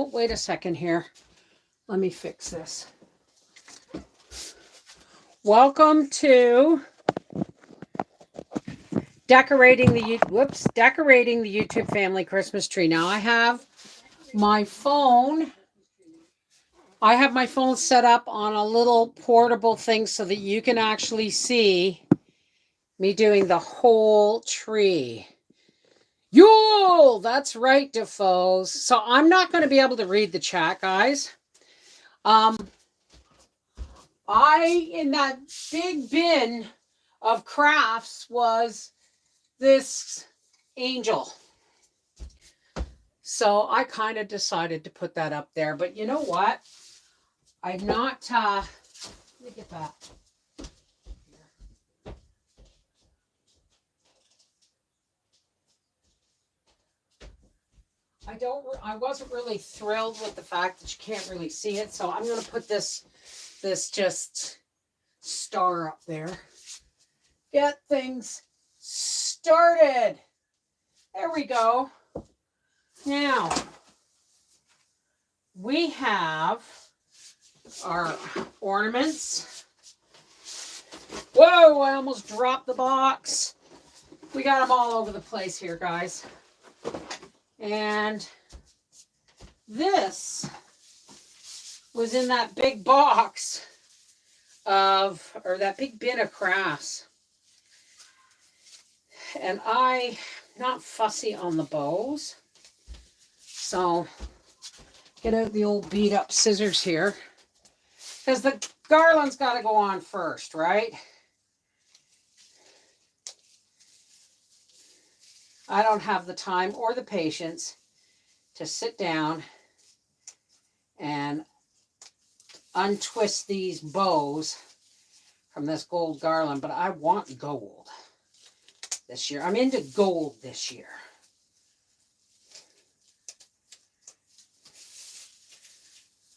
wait a second here. Let me fix this. Welcome to decorating the YouTube family Christmas tree. Now I have my phone. I have my phone set up on a little portable thing so that you can actually see me doing the whole tree. Yule! That's right, Defoes. So I'm not going to be able to read the chat, guys. In that big bin of crafts was this angel. So I kind of decided to put that up there. But you know what? I'm not, let me get that. I wasn't really thrilled with the fact that you can't really see it. So I'm going to put this just star up there. Get things started. There we go. Now, we have our ornaments. Whoa, I almost dropped the box. We got them all over the place here, guys. And this was in that big box or that big bin of crafts. And I'm not fussy on the bows. So, get out the old beat up scissors here. Because the garland's got to go on first, right? I don't have the time or the patience to sit down and untwist these bows from this gold garland, but I want gold this year. I'm into gold this year.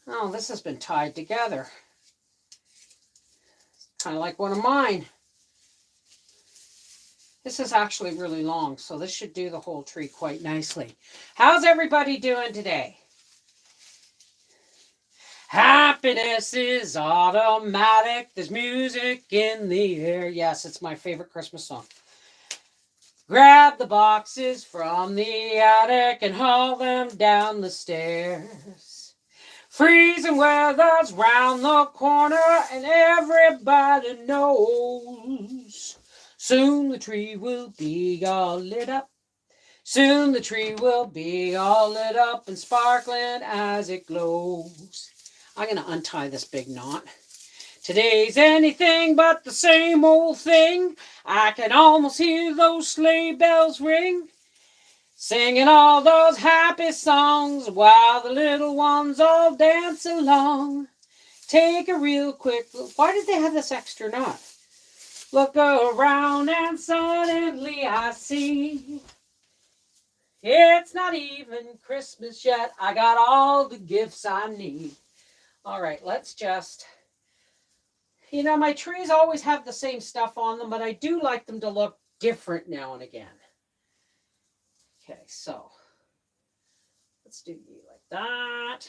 Oh, this has been tied together. Kind of like one of mine. This is actually really long, so this should do the whole tree quite nicely. How's everybody doing today? Happiness is automatic. There's music in the air. Yes, it's my favorite Christmas song. Grab the boxes from the attic and haul them down the stairs. Freezing weather's round the corner and everybody knows. Soon the tree will be all lit up. Soon the tree will be all lit up and sparkling as it glows. I'm going to untie this big knot. Today's anything but the same old thing. I can almost hear those sleigh bells ring. Singing all those happy songs while the little ones all dance along. Take a real quick look. Why did they have this extra knot? Look around and suddenly I see it's not even Christmas yet. I got all the gifts I need. All right, let's just... You know, my trees always have the same stuff on them, but I do like them to look different now and again. Okay, so let's do you like that.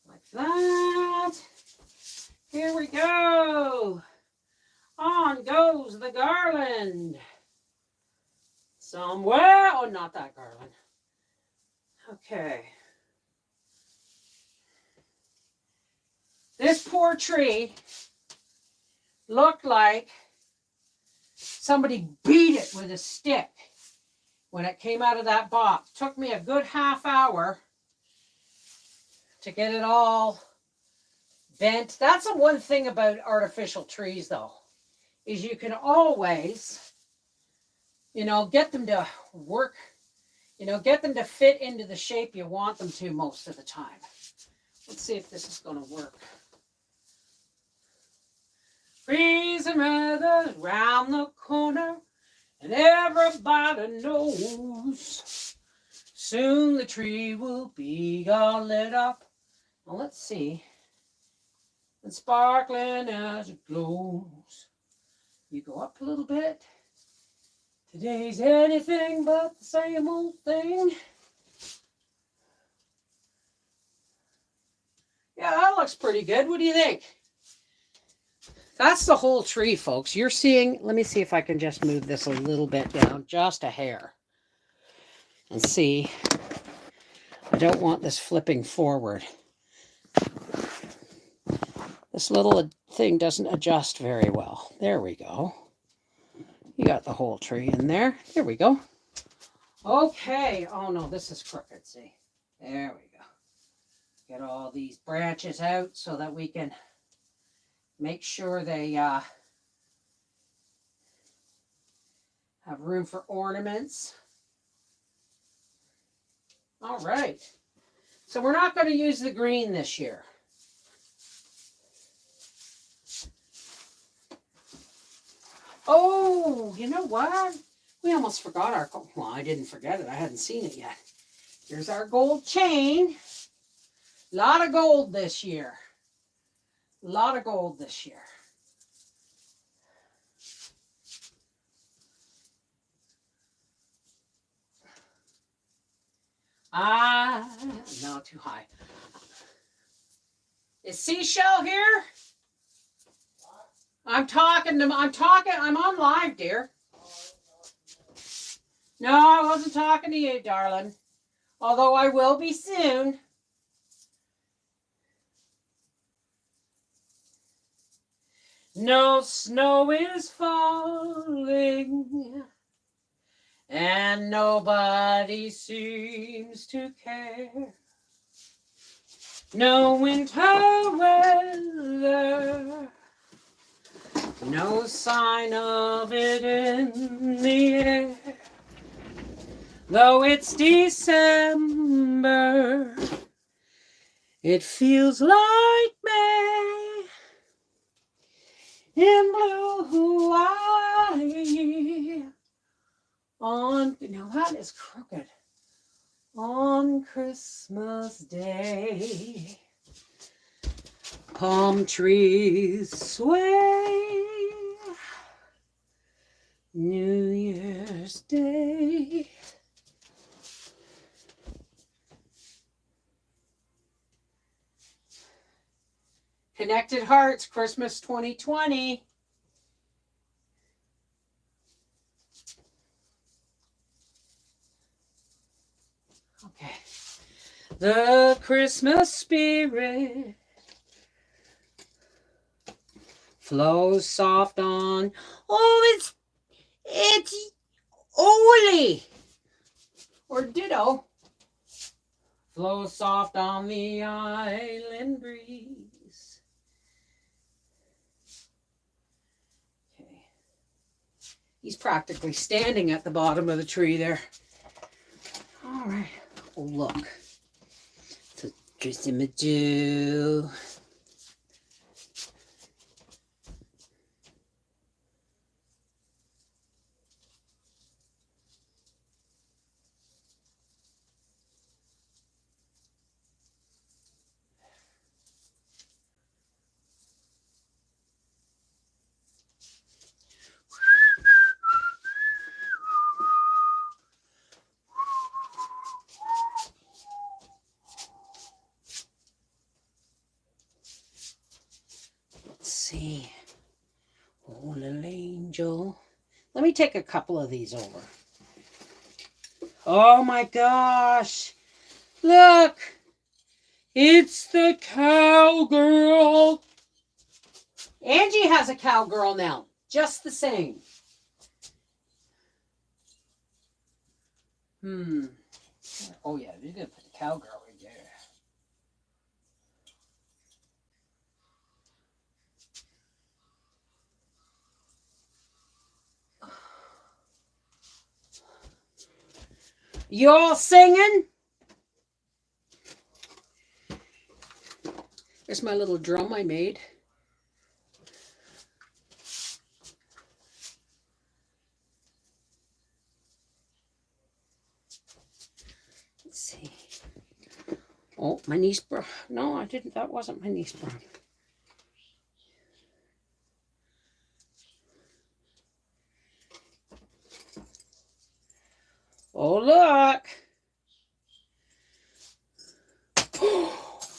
Like that. Here we go. On goes the garland. Somewhere. Oh, not that garland. Okay. This poor tree looked like somebody beat it with a stick when it came out of that box. It took me a good half hour to get it all bent. That's the one thing about artificial trees, though, is you can always, get them to work, get them to fit into the shape you want them to most of the time. Let's see if this is going to work. Freezing weather's round the corner, and everybody knows soon the tree will be all lit up. Well, let's see. And sparkling as it glows. You go up a little bit. Today's anything but the same old thing. looks pretty good. What do you think? That's the whole tree, folks. You're seeing, let me see if I can just move this a little bit down, just a hair. And see, I don't want this flipping forward. This little thing doesn't adjust very well. There we go. You got the whole tree in there. There we go. Okay. Oh no, this is crooked, see. There we go. Get all these branches out so that we can make sure they have room for ornaments. All right. So we're not going to use the green this year. Oh, you know what? We almost forgot our, well, I didn't forget it. I hadn't seen it yet. Here's our gold chain. A lot of gold this year. A lot of gold this year. No, too high. Is Seashell here? I'm on live, dear. No, I wasn't talking to you, darling. Although I will be soon. No snow is falling, and nobody seems to care. No winter weather, no sign of it in the air. Though it's December, it feels like May in blue Hawaii. Now that is crooked. On Christmas Day, palm trees sway. New Year's Day. Connected Hearts, Christmas 2020. Okay. The Christmas spirit flows soft on. Oh, it's Oli. Or ditto. Flows soft on the island breeze. Okay. He's practically standing at the bottom of the tree there. All right. Oh, look. So, Tristan Madu. See. Oh, little angel. Let me take a couple of these over. Oh my gosh. Look. It's the cowgirl. Angie has a cowgirl now. Just the same. Oh yeah, you're going to put the cowgirl in there. You all singing? There's my little drum I made. Let's see. Oh, my niece brought. No, I didn't. That wasn't my niece brought. Oh, look.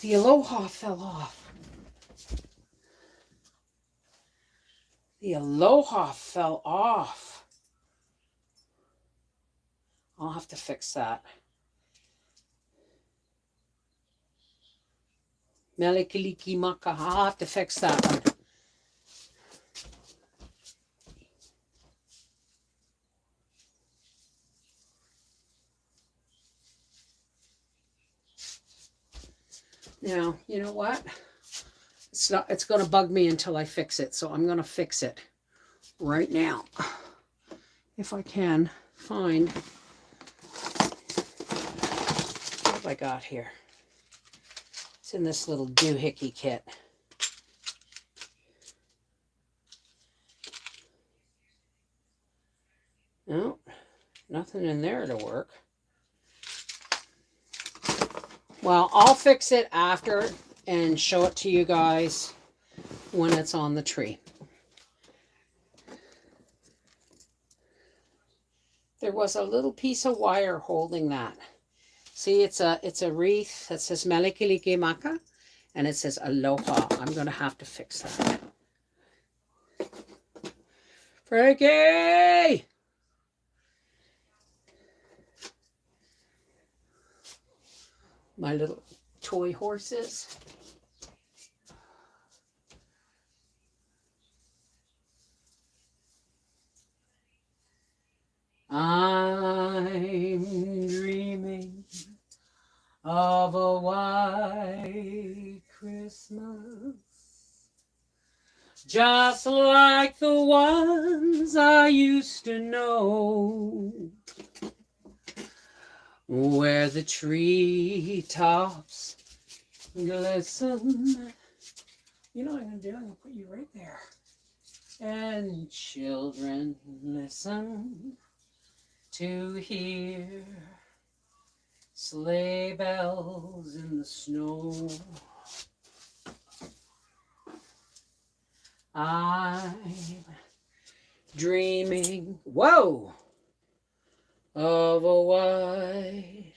The Aloha fell off. The Aloha fell off. I'll have to fix that. Melikiliki maka. I'll have to fix that one. Now, you know what? It's going to bug me until I fix it. So I'm going to fix it right now. If I can find what have I got here. It's in this little doohickey kit. No, nothing in there to work. Well, I'll fix it after and show it to you guys when it's on the tree. There was a little piece of wire holding that. See, it's a wreath that says Melikiliki Maka, and it says Aloha. I'm going to have to fix that. Frankie! My little toy horses. I'm dreaming of a white Christmas, just like the ones I used to know, where the treetops glisten. You know what I'm going to do? I'm going to put you right there. And children listen to hear sleigh bells in the snow. I'm dreaming, whoa, of a white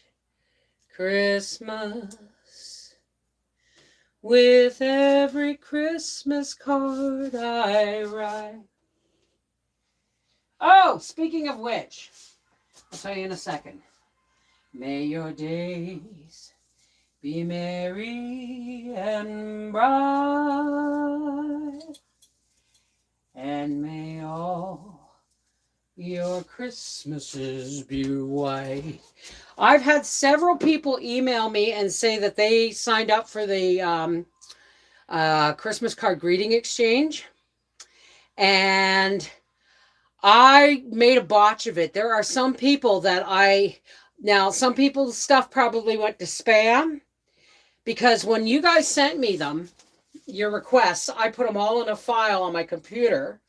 Christmas, with every Christmas card I write. Oh, speaking of which, I'll tell you in a second. May your days be merry and bright, and may all your Christmases be white. I've had several people email me and say that they signed up for the Christmas card greeting exchange, and I made a botch of it. There are some people that now some people's stuff probably went to spam, because when you guys sent me them, your requests, I put them all in a file on my computer.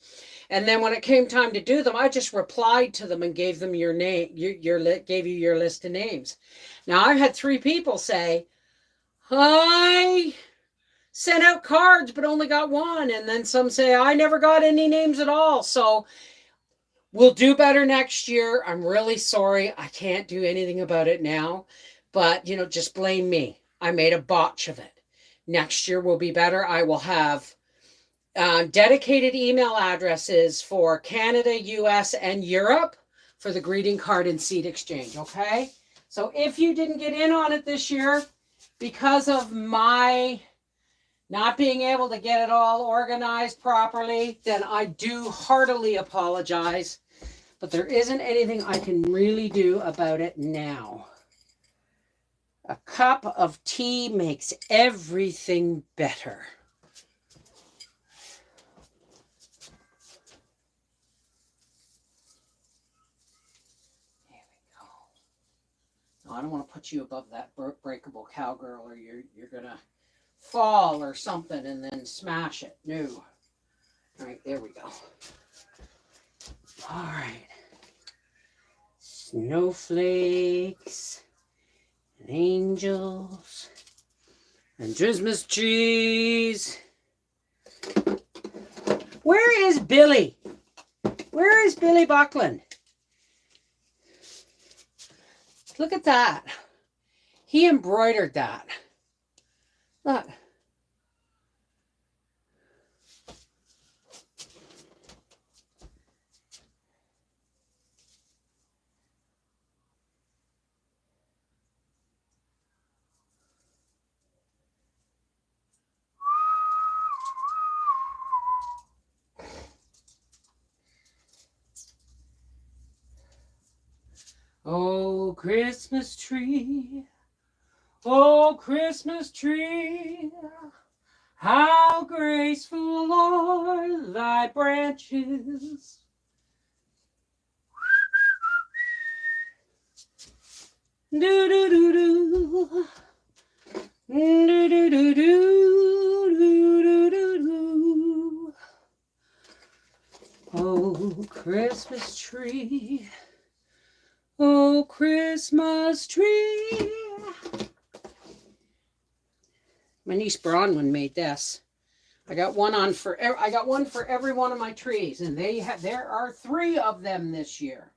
And then when it came time to do them, I just replied to them and gave them your name, gave you your list of names. Now, I've had 3 people say, I sent out cards, but only got 1. And then some say, I never got any names at all. So we'll do better next year. I'm really sorry. I can't do anything about it now. But, you know, just blame me. I made a botch of it. Next year will be better. I will have dedicated email addresses for Canada, US, and Europe for the greeting card and seed exchange, okay? So if you didn't get in on it this year because of my not being able to get it all organized properly, then I do heartily apologize. But there isn't anything I can really do about it now. A cup of tea makes everything better. I don't want to put you above that breakable cowgirl, or you're going to fall or something and then smash it. No. All right, there we go. All right. Snowflakes and angels and Christmas trees. Where is Billy? Where is Billy Buckland? Look at that. He embroidered that. Look. Oh, Christmas tree, oh, Christmas tree, how graceful are thy branches. Do do do do. Do do do do do do do. Oh, Christmas tree. Oh, Christmas tree. My niece Bronwyn made this. I got one for every one of my trees, and there are 3 of them this year.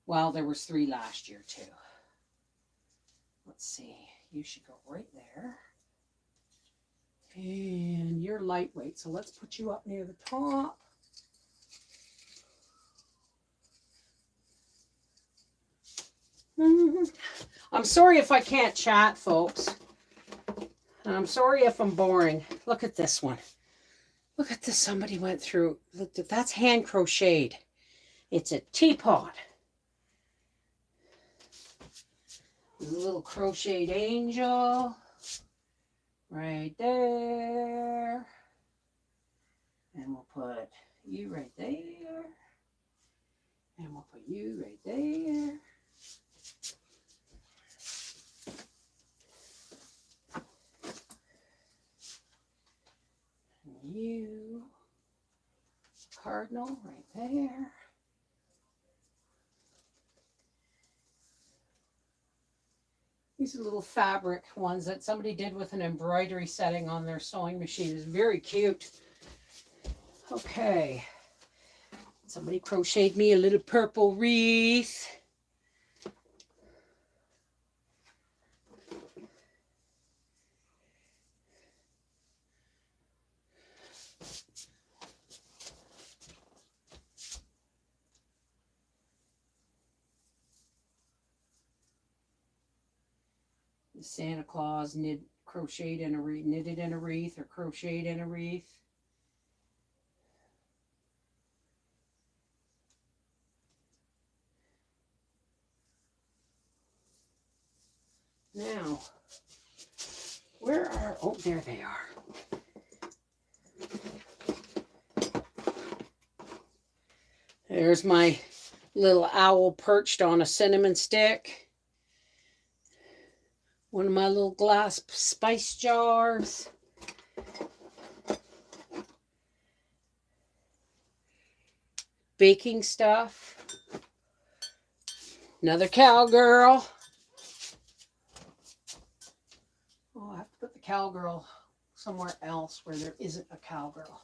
Well, there was 3 last year too. Let's see. You should go right there. And you're lightweight, so let's put you up near the top. I'm sorry if I can't chat, folks. And I'm sorry if I'm boring. Look at this one. Look at this. Somebody went through. Look, that's hand crocheted. It's a teapot. There's a little crocheted angel right there. And we'll put you right there. And we'll put you right there. And you, cardinal right there. These are little fabric ones that somebody did with an embroidery setting on their sewing machine. It's very cute. Okay. Somebody crocheted me a little purple wreath. Santa Claus knitted in a wreath or crocheted in a wreath. Now, where are, oh, there they are. There's my little owl perched on a cinnamon stick. One of my little glass spice jars. Baking stuff. Another cowgirl. Oh, I have to put the cowgirl somewhere else where there isn't a cowgirl.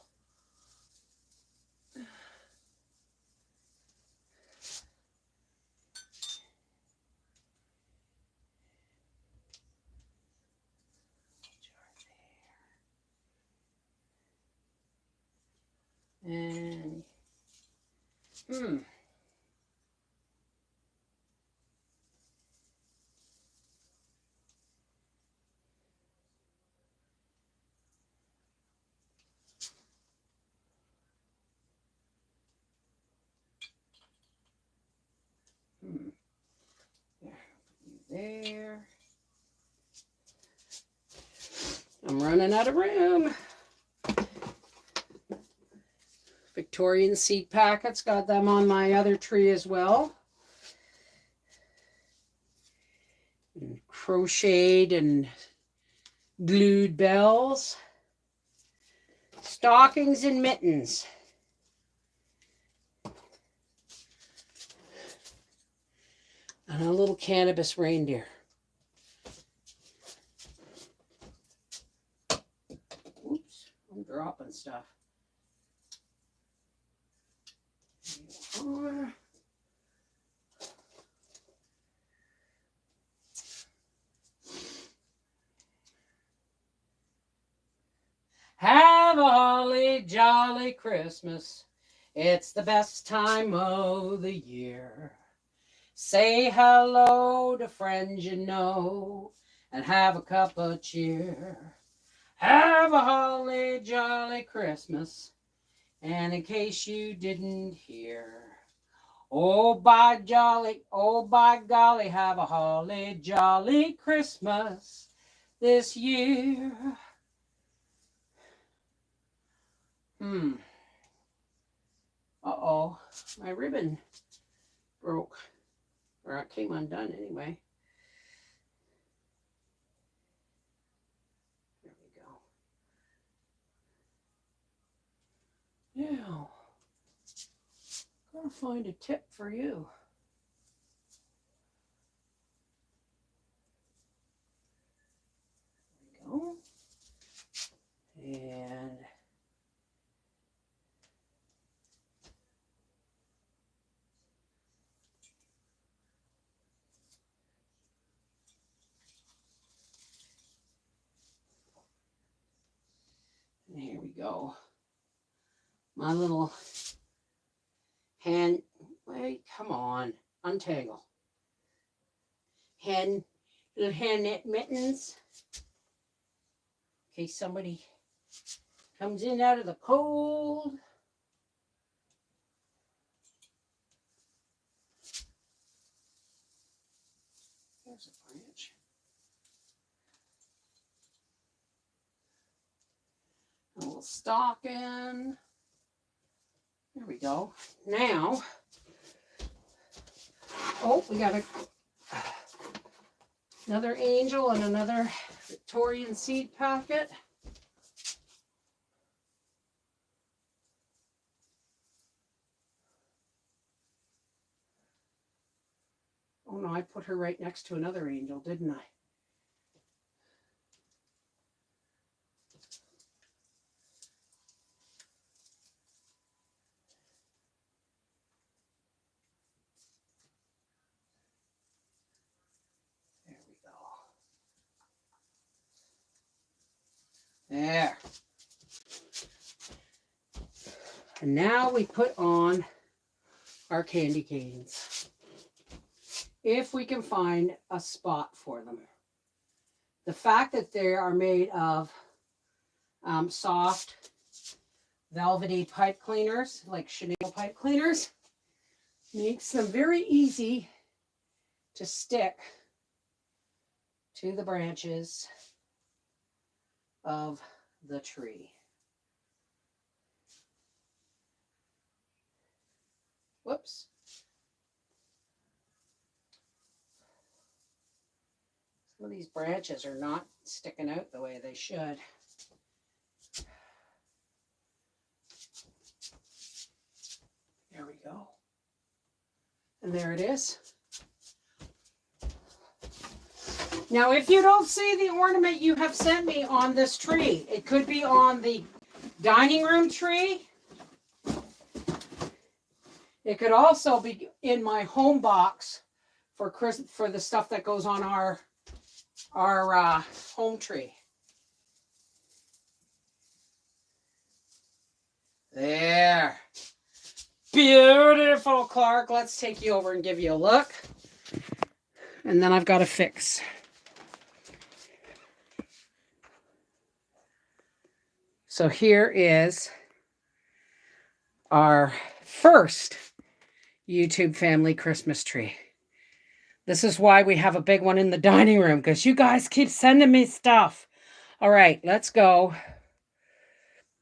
And there. I'm running out of room. Victorian seed packets, got them on my other tree as well. And crocheted and glued bells. Stockings and mittens. And a little cannabis reindeer. Oops, I'm dropping stuff. Have a holly jolly Christmas. It's the best time of the year. Say hello to friends you know and have a cup of cheer. Have a holly jolly Christmas. And in case you didn't hear, Oh, by golly, have a holly jolly Christmas this year. Uh-oh, my ribbon broke. Or it came undone anyway. There we go. Now, gotta find a tip for you. There we go. And here we go. My little hand, wait, come on, untangle. Little hand knit mittens. In case somebody comes in out of the cold. There's a branch. A little stocking. There we go. Now, oh, we got another angel and another Victorian seed packet. Oh no, I put her right next to another angel, didn't I? There. And now we put on our candy canes. If we can find a spot for them. The fact that they are made of soft, velvety pipe cleaners, like Chanel pipe cleaners, makes them very easy to stick to the branches of the tree. Whoops. Some of these branches are not sticking out the way they should. There we go. And there it is. Now, if you don't see the ornament you have sent me on this tree, it could be on the dining room tree. It could also be in my home box for the stuff that goes on our home tree. There. Beautiful, Clark. Let's take you over and give you a look. And then I've got to fix. So here is our first YouTube family Christmas tree. This is why we have a big one in the dining room, because you guys keep sending me stuff. All right, let's go.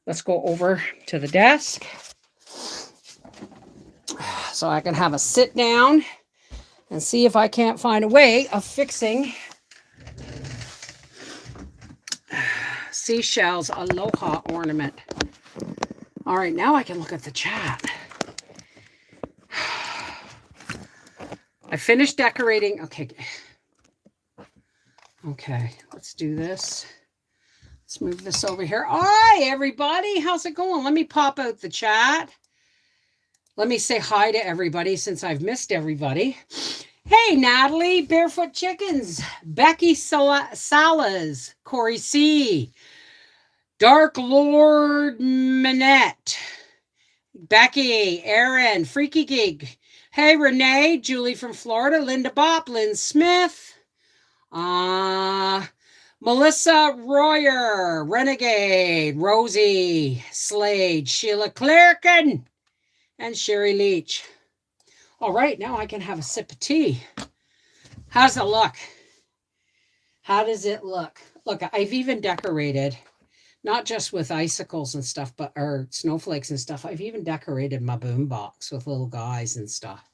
Let's go over to the desk so I can have a sit down and see if I can't find a way of fixing Seashells Aloha ornament. All right, now I can look at the chat. I finished decorating. Okay, let's do this. Let's move this over here. Hi, everybody. How's it going? Let me pop out the chat. Let me say hi to everybody since I've missed everybody. Hey, Natalie, Barefoot Chickens, Becky Salas, Corey C., Dark Lord Manette, Becky, Aaron, Freaky Geek. Hey, Renee, Julie from Florida, Linda Bopp, Lynn Smith, Melissa Royer, Renegade, Rosie, Slade, Sheila Clerkin, and Sherry Leach. All right, now I can have a sip of tea. How's it look? How does it look? Look, I've even decorated, not just with icicles and stuff, but or snowflakes and stuff. I've even decorated my boom box with little guys and stuff.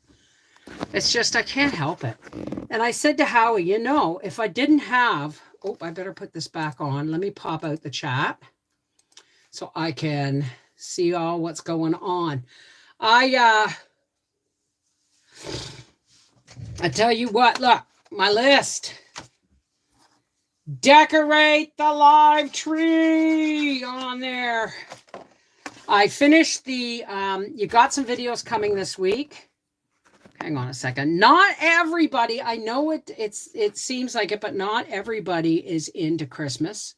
It's just I can't help it. And I said to Howie, you know, if I didn't have, oh, I better put this back on. Let me pop out the chat so I can see all what's going on. I tell you what, look, my list. Decorate the live tree on there. I finished the, you got some videos coming this week. Hang on a second. Not everybody, I know it seems like it, but not everybody is into Christmas.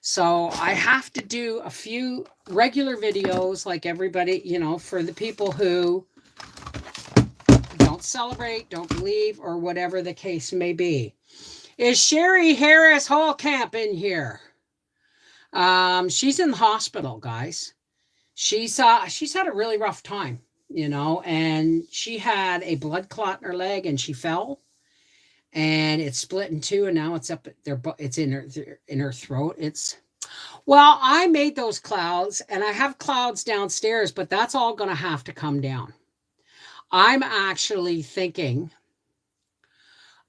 So I have to do a few regular videos like everybody, you know, for the people who don't celebrate, don't believe, or whatever the case may be. Is Sherry Harris Hallcamp in here? She's in the hospital, guys. She's had a really rough time, you know, and she had a blood clot in her leg and she fell and it split in two and now it's up there. It's in her throat. Well, I made those clouds and I have clouds downstairs, but that's all going to have to come down. I'm actually thinking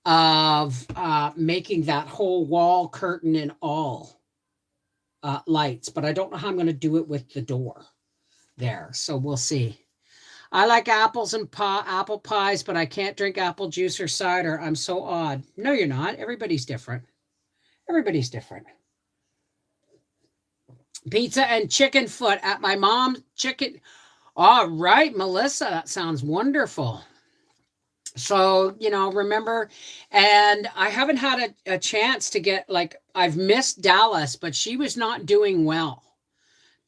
of making that whole wall curtain and all lights, but I don't know how I'm going to do it with the door there. So we'll see. I like apples and apple pies, but I can't drink apple juice or cider. I'm so odd. No, you're not. Everybody's different. Everybody's different. Pizza and chicken foot at my mom's chicken. All right, Melissa, that sounds wonderful. So, you know, remember, and I haven't had a chance to get, like, I've missed Dallas, but she was not doing well.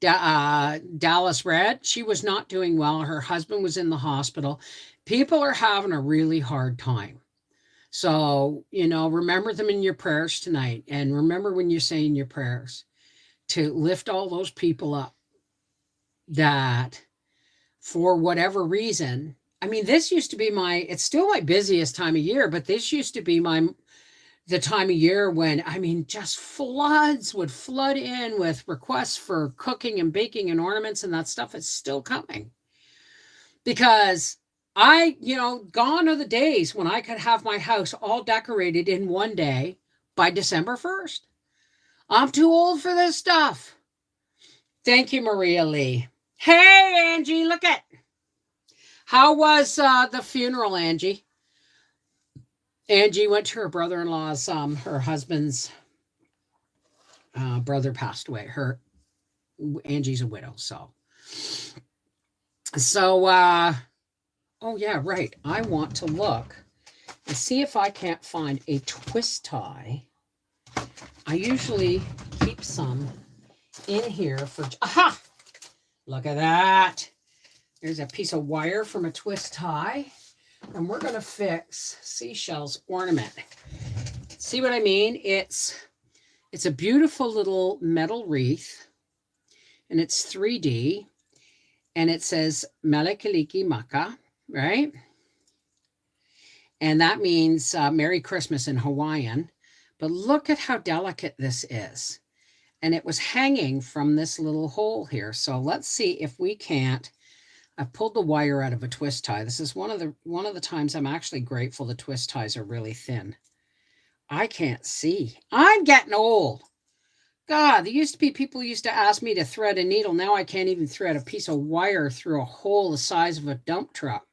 Dallas Red, she was not doing well. Her husband was in the hospital. People are having a really hard time. So, you know, remember them in your prayers tonight. And remember when you're saying your prayers to lift all those people up that for whatever reason, I mean, this used to be it's still my busiest time of year, but this used to be the time of year when, I mean, just floods would flood in with requests for cooking and baking and ornaments, and that stuff is still coming. Because gone are the days when I could have my house all decorated in one day by December 1st. I'm too old for this stuff. Thank you, Maria Lee. Hey, Angie, look at. How was the funeral, Angie? Angie went to her brother-in-law's, her husband's brother passed away. Angie's a widow, so. Oh yeah, right. I want to look and see if I can't find a twist tie. I usually keep some in here for, aha! Look at that. There's a piece of wire from a twist tie. And we're going to fix Seashell's ornament. See what I mean? It's a beautiful little metal wreath. And it's 3D. And it says Melekaliki Maka, right? And that means Merry Christmas in Hawaiian. But look at how delicate this is. And it was hanging from this little hole here. So let's see if we can't. I've pulled the wire out of a twist tie. This is one of the times I'm actually grateful the twist ties are really thin. I can't see. I'm getting old. God, people used to ask me to thread a needle. Now I can't even thread a piece of wire through a hole the size of a dump truck.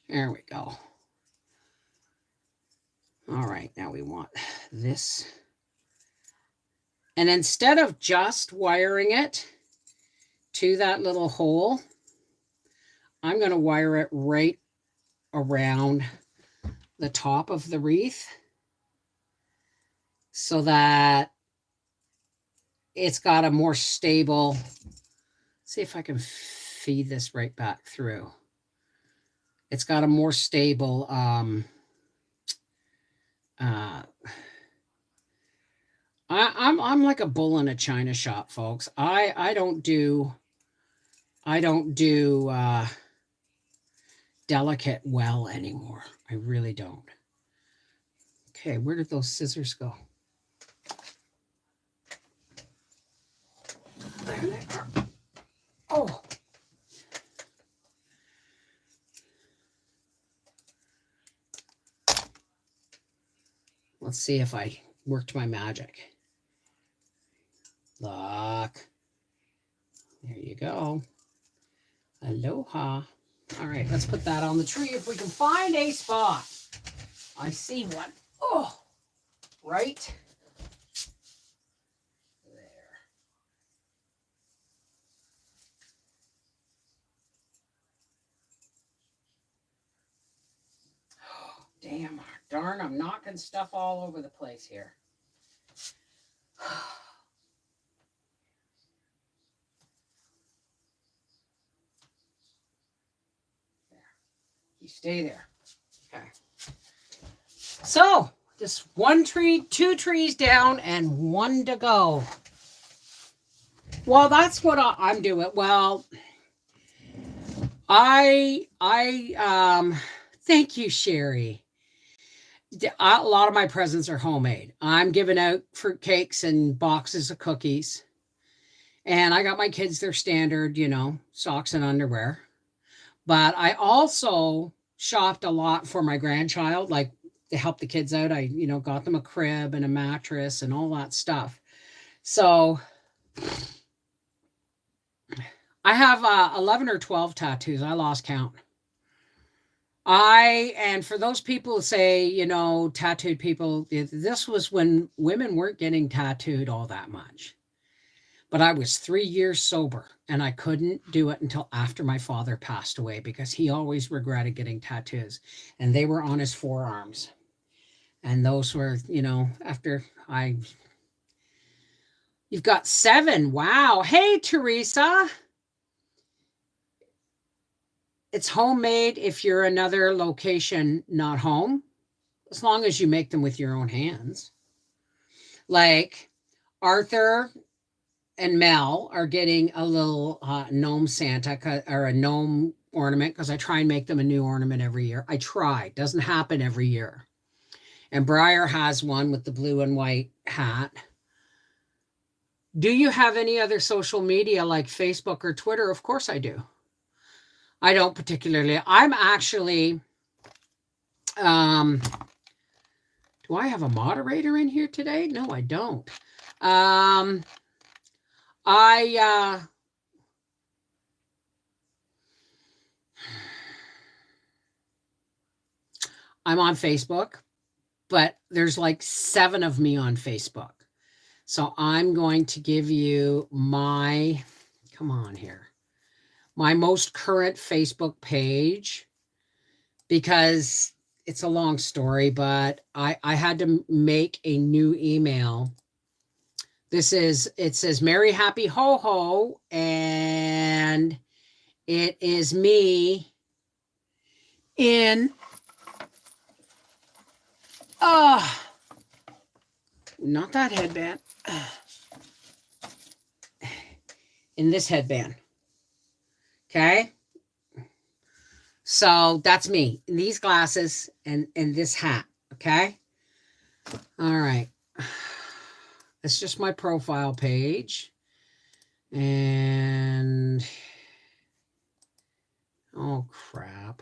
There we go. All right, now we want this. And instead of just wiring it to that little hole, I'm going to wire it right around the top of the wreath so that it's got a more stable, see if I can feed this right back through. It's got a more stable, I'm like a bull in a china shop, folks. I don't do delicate well anymore. I really don't. Okay, where did those scissors go? There they are. Oh. Let's see if I worked my magic. Look. There you go. Aloha. All right, let's put that on the tree if we can find a spot. I see one. Oh, right there. Oh, damn, darn, I'm knocking stuff all over the place here. There. You stay there. Okay. So, just one tree, 2 trees down, and 1 to go. Well, that's what I'm doing. Well, thank you, Sherry. A lot of my presents are homemade. I'm giving out fruit cakes and boxes of cookies. And I got my kids their standard, socks and underwear. But I also shopped a lot for my grandchild, like to help the kids out. I, got them a crib and a mattress and all that stuff. So I have 11 or 12 tattoos. I lost count. And for those people who say, tattooed people, this was when women weren't getting tattooed all that much. But I was 3 years sober, and I couldn't do it until after my father passed away because he always regretted getting tattoos, and they were on his forearms. And those were, you've got 7. Wow. Hey, Teresa. It's homemade if you're another location not home, as long as you make them with your own hands. Like Arthur and Mel are getting a little gnome Santa or a gnome ornament because I try and make them a new ornament every year. I try. Doesn't happen every year. And Briar has one with the blue and white hat. Do you have any other social media like Facebook or Twitter? Of course I do. I don't particularly. I'm actually, do I have a moderator in here today? No, I don't. I'm on Facebook, but there's like 7 of me on Facebook. So I'm going to give you come on here. My most current Facebook page, because it's a long story, but I had to make a new email. It says Merry Happy Ho Ho, and it is me in, not that headband, in this headband. Okay, so that's me in these glasses and this hat. Okay, all right. It's just my profile page, and oh crap!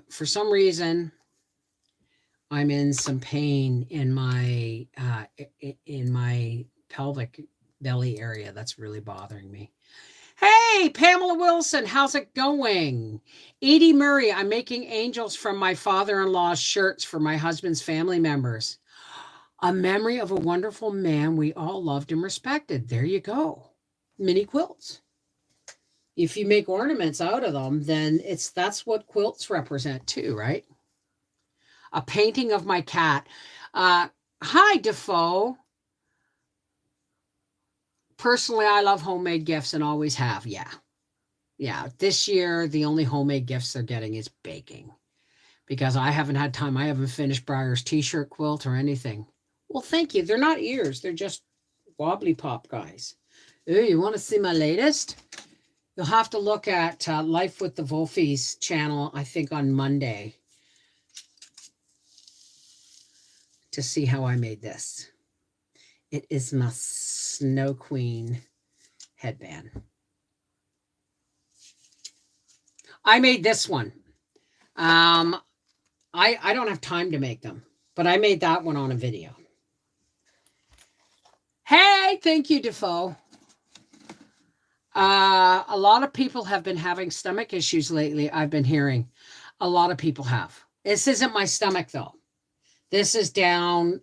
For some reason, I'm in some pain in my pelvic belly area. That's really bothering me. Hey, Pamela Wilson, how's it going? Edie Murray, I'm making angels from my father-in-law's shirts for my husband's family members. A memory of a wonderful man we all loved and respected. There you go. Mini quilts. If you make ornaments out of them, then that's what quilts represent too, right? A painting of my cat. Hi, Defoe. Personally, I love homemade gifts and always have. Yeah. This year, the only homemade gifts they're getting is baking because I haven't had time. I haven't finished Briar's t-shirt quilt or anything. Well, thank you. They're not ears. They're just wobbly pop guys. Ooh, you want to see my latest? You'll have to look at Life with the Wolfies channel, I think on Monday, to see how I made this. It is my Snow Queen headband. I made this one. I don't have time to make them, but I made that one on a video. Hey, thank you, Defoe. A lot of people have been having stomach issues lately, I've been hearing. A lot of people have. This isn't my stomach, though. This is down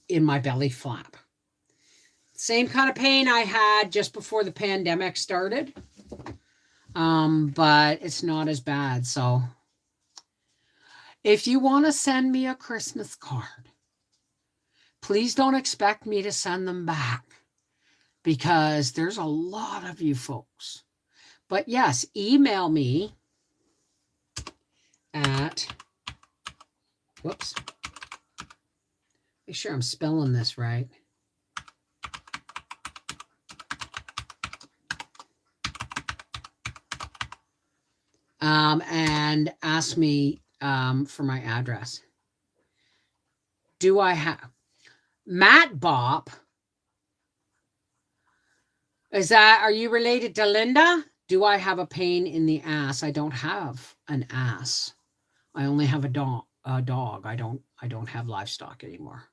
in my belly flap. Same kind of pain I had just before the pandemic started. But it's not as bad. So if you want to send me a Christmas card, please don't expect me to send them back, because there's a lot of you folks. But yes, email me at, whoops, make sure I'm spelling this right. And ask me for my address. Do I have Matt Bop? Are you related to Linda? Do I have a pain in the ass? I don't have an ass. I only have a dog. I don't have livestock anymore.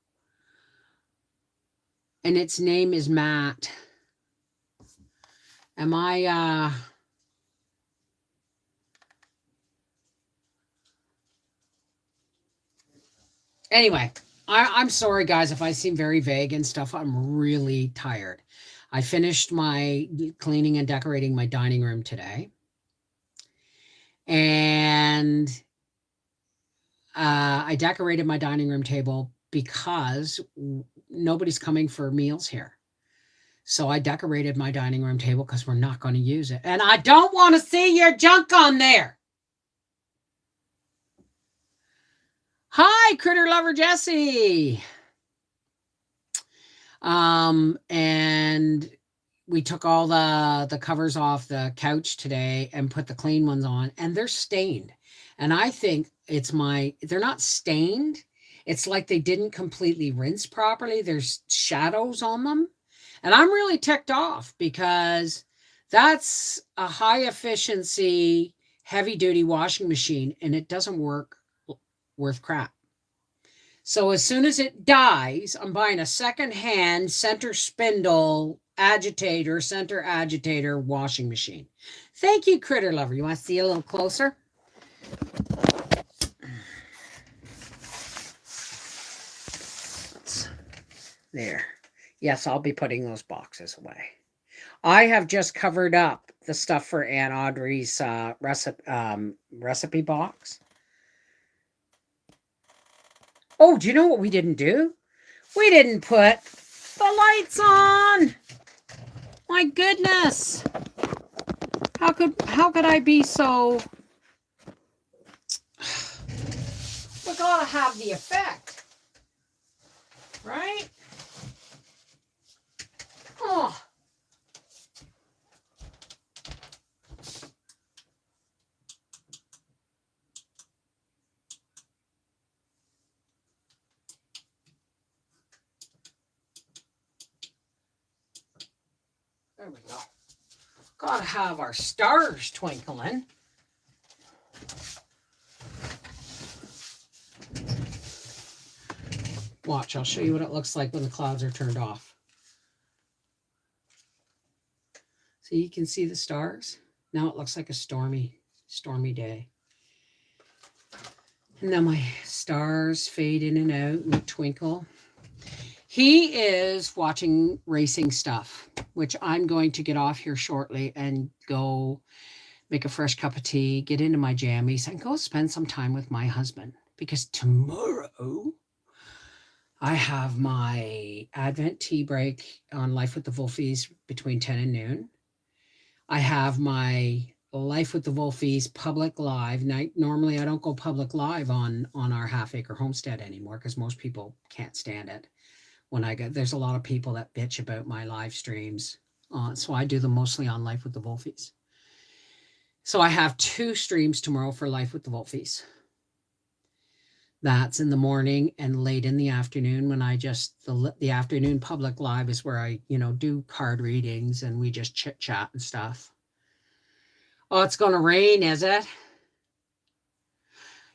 And its name is Matt. Am I Anyway, I'm sorry, guys, if I seem very vague and stuff. I'm really tired. I finished my cleaning and decorating my dining room today. And I decorated my dining room table because nobody's coming for meals here. So I decorated my dining room table because we're not going to use it. And I don't want to see your junk on there. Hi, Critter Lover Jesse. And we took all the covers off the couch today and put the clean ones on, and they're stained. And I think they're not stained. It's like they didn't completely rinse properly. There's shadows on them. And I'm really ticked off because that's a high efficiency, heavy duty washing machine, and it doesn't work worth crap. So as soon as it dies, I'm buying a second-hand center spindle center agitator washing machine. Thank you, Critter Lover. You want to see a little closer? There. Yes, I'll be putting those boxes away. I have just covered up the stuff for Aunt Audrey's recipe box. Oh, do you know what we didn't do? We didn't put the lights on. My goodness. How could I be so... We gotta have the effect. Right? Oh. There we go. Gotta have our stars twinkling. Watch, I'll show you what it looks like when the clouds are turned off. So you can see the stars. Now it looks like a stormy day. And then my stars fade in and out and twinkle. He is watching racing stuff, which I'm going to get off here shortly and go make a fresh cup of tea, get into my jammies, and go spend some time with my husband. Because tomorrow I have my Advent tea break on Life with the Wolfies between 10 and noon. I have my Life with the Wolfies public live night. Normally I don't go public live on our half acre homestead anymore because most people can't stand it. There's a lot of people that bitch about my live streams So I do them mostly on Life with the Wolfies. So I have 2 streams tomorrow for Life with the Wolfies. That's in the morning and late in the afternoon when I just, the afternoon public live is where I, do card readings and we just chit chat and stuff. Oh, it's going to rain, is it?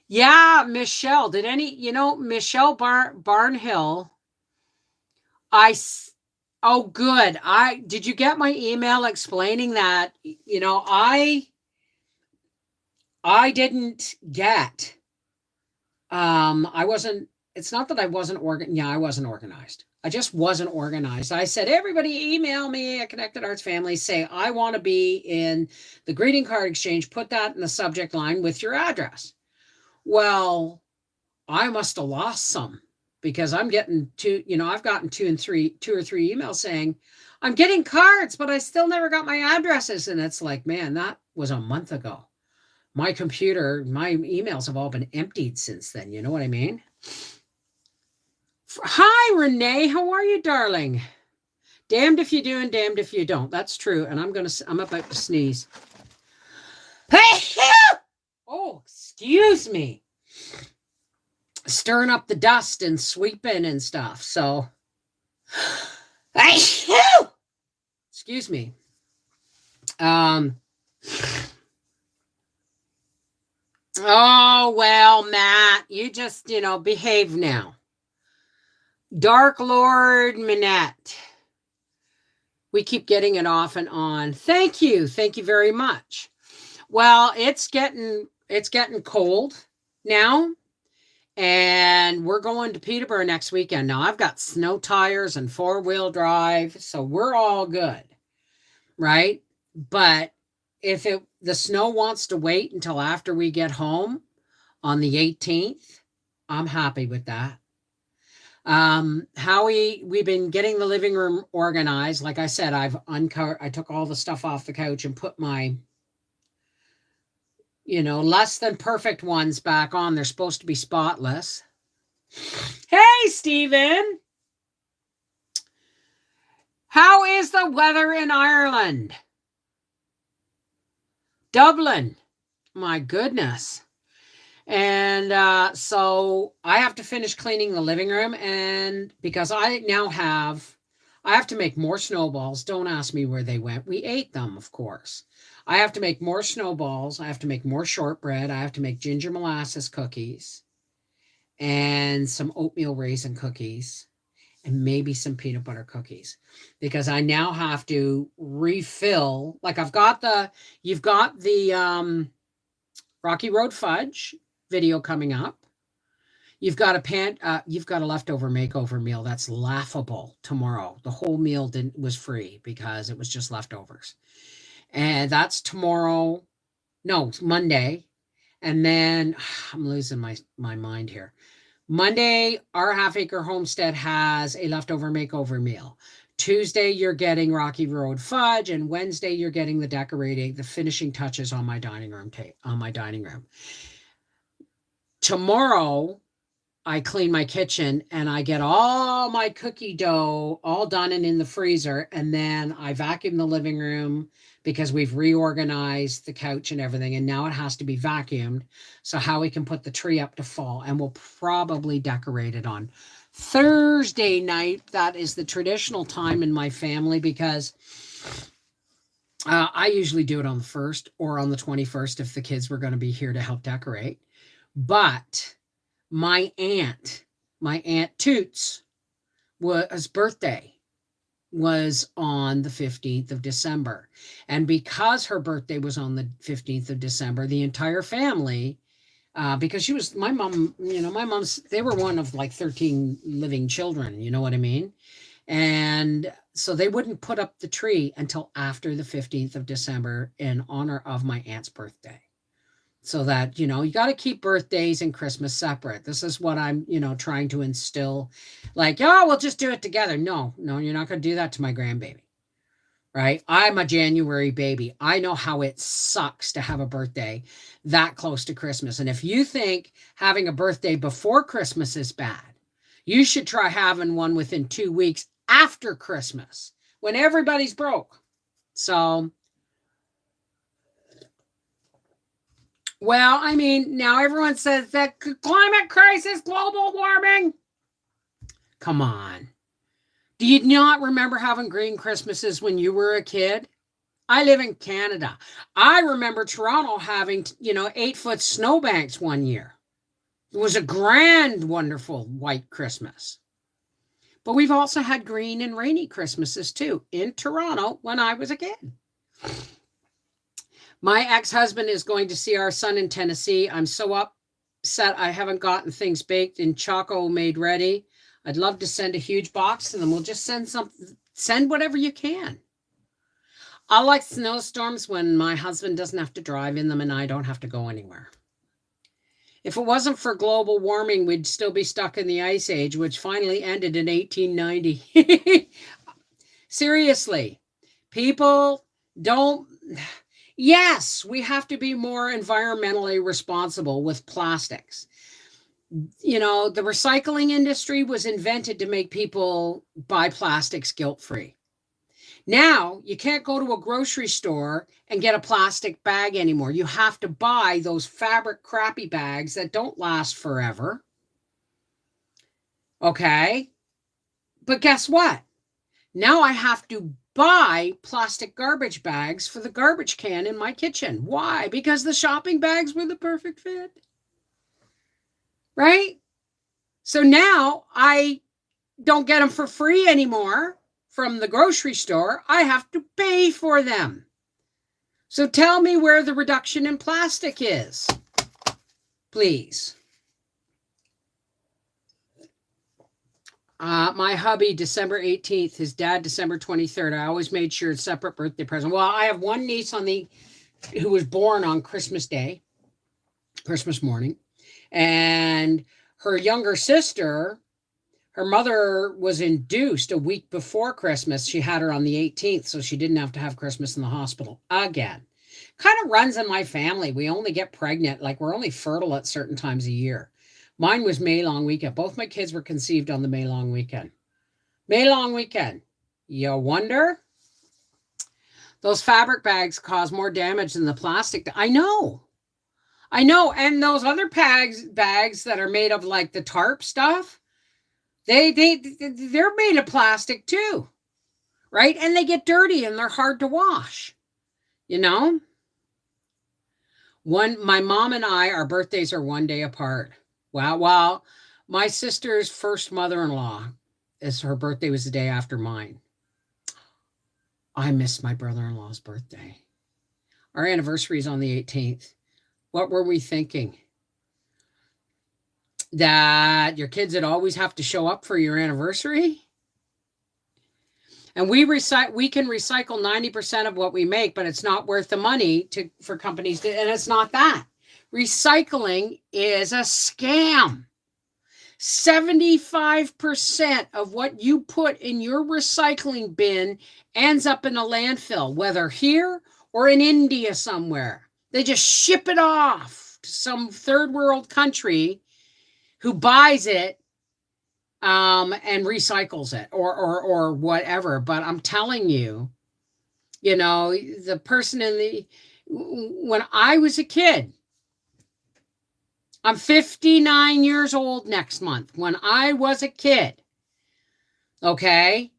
Yeah, Michelle, Michelle Barnhill, oh, good. Did you get my email explaining that, I didn't get, it's not that I wasn't I wasn't organized. I just wasn't organized. I said, everybody email me at Connected Arts Family, say, I want to be in the greeting card exchange, put that in the subject line with your address. Well, I must have lost some because I'm getting I've gotten 2 or 3 emails saying, I'm getting cards, but I still never got my addresses. And it's like, man, that was a month ago. My computer, my emails have all been emptied since then. You know what I mean? Hi, Renee. How are you, darling? Damned if you do and damned if you don't. That's true. And I'm about to sneeze. Oh, excuse me. Stirring up the dust and sweeping and stuff. So, excuse me. Oh, well, Matt, you just, behave now. Dark Lord Minette. We keep getting it off and on. Thank you. Thank you very much. Well, it's getting cold now. And we're going to Peterborough next weekend. Now, I've got snow tires and 4-wheel drive, so we're all good, right? But if the snow wants to wait until after we get home on the 18th, I'm happy with that. Howie, we've been getting the living room organized. Like I said, I took all the stuff off the couch and put my less than perfect ones back on. They're supposed to be spotless. Hey, Stephen. How is the weather in Ireland? Dublin. My goodness. And so I have to finish cleaning the living room, and because I have to make more snowballs. Don't ask me where they went. We ate them, of course. I have to make more snowballs. I have to make more shortbread. I have to make ginger molasses cookies and some oatmeal raisin cookies and maybe some peanut butter cookies, because I now have to refill. Like you've got the Rocky Road Fudge video coming up. You've got a leftover makeover meal that's laughable tomorrow. The whole meal was free because it was just leftovers. And that's tomorrow. No, it's Monday. And then I'm losing my mind here. Monday, our Half Acre Homestead has a leftover makeover meal. Tuesday, you're getting Rocky Road Fudge, and Wednesday, you're getting the finishing touches on my dining room. Tomorrow, I clean my kitchen and I get all my cookie dough all done and in the freezer, and then I vacuum the living room because we've reorganized the couch and everything, and now it has to be vacuumed so Howie can put the tree up to fall, and we'll probably decorate it on Thursday night. That is the traditional time in my family because I usually do it on the 1st or on the 21st if the kids were going to be here to help decorate. But my aunt Toots' birthday was on the 15th of December. And because her birthday was on the 15th of December, the entire family, because my mom's, they were one of like 13 living children, you know what I mean? And so they wouldn't put up the tree until after the 15th of December in honor of my aunt's birthday. So that, you got to keep birthdays and Christmas separate. This is what I'm, trying to instill. Like, we'll just do it together. No, you're not going to do that to my grandbaby. Right? I'm a January baby. I know how it sucks to have a birthday that close to Christmas. And if you think having a birthday before Christmas is bad, you should try having one within 2 weeks after Christmas when everybody's broke. So, well, I mean, now everyone says that climate crisis, global warming. Come on. Do you not remember having green Christmases when you were a kid? I live in Canada. I remember Toronto having, 8-foot snowbanks one year. It was a grand, wonderful white Christmas. But we've also had green and rainy Christmases too in Toronto when I was a kid. My ex-husband is going to see our son in Tennessee. I'm so upset I haven't gotten things baked and choco made ready. I'd love to send a huge box to them. We'll just send whatever you can. I like snowstorms when my husband doesn't have to drive in them and I don't have to go anywhere. If it wasn't for global warming, we'd still be stuck in the Ice Age, which finally ended in 1890. Seriously, people don't... Yes, we have to be more environmentally responsible with plastics. The recycling industry was invented to make people buy plastics guilt-free. Now, you can't go to a grocery store and get a plastic bag anymore. You have to buy those fabric crappy bags that don't last forever. Okay? But guess what? Now I have to buy plastic garbage bags for the garbage can in my kitchen. Why? Because the shopping bags were the perfect fit. Right? So now I don't get them for free anymore from the grocery store. I have to pay for them. So tell me where the reduction in plastic is, please. My hubby, December 18th, his dad, December 23rd. I always made sure it's separate birthday present. Well, I have one niece who was born on Christmas Day, Christmas morning, and her younger sister, her mother was induced a week before Christmas. She had her on the 18th, so she didn't have to have Christmas in the hospital again. Kind of runs in my family. We only get pregnant, like we're only fertile at certain times a year. Mine was May long weekend. Both my kids were conceived on the May long weekend. May long weekend. You wonder? Those fabric bags cause more damage than the plastic. I know. And those other bags that are made of like the tarp stuff, they're made of plastic too, right? And they get dirty and they're hard to wash, My mom and I, our birthdays are one day apart. Wow. My sister's first mother-in-law, her birthday was the day after mine. I missed my brother-in-law's birthday. Our anniversary is on the 18th. What were we thinking? That your kids would always have to show up for your anniversary? And we can recycle 90% of what we make, but it's not worth the money for companies to, and it's not that. Recycling is a scam. 75% of what you put in your recycling bin ends up in a landfill, whether here or in India somewhere. They just ship it off to some third world country who buys it and recycles it or whatever. But I'm telling you, the person when I was a kid, I'm 59 years old next month. When I was a kid, okay,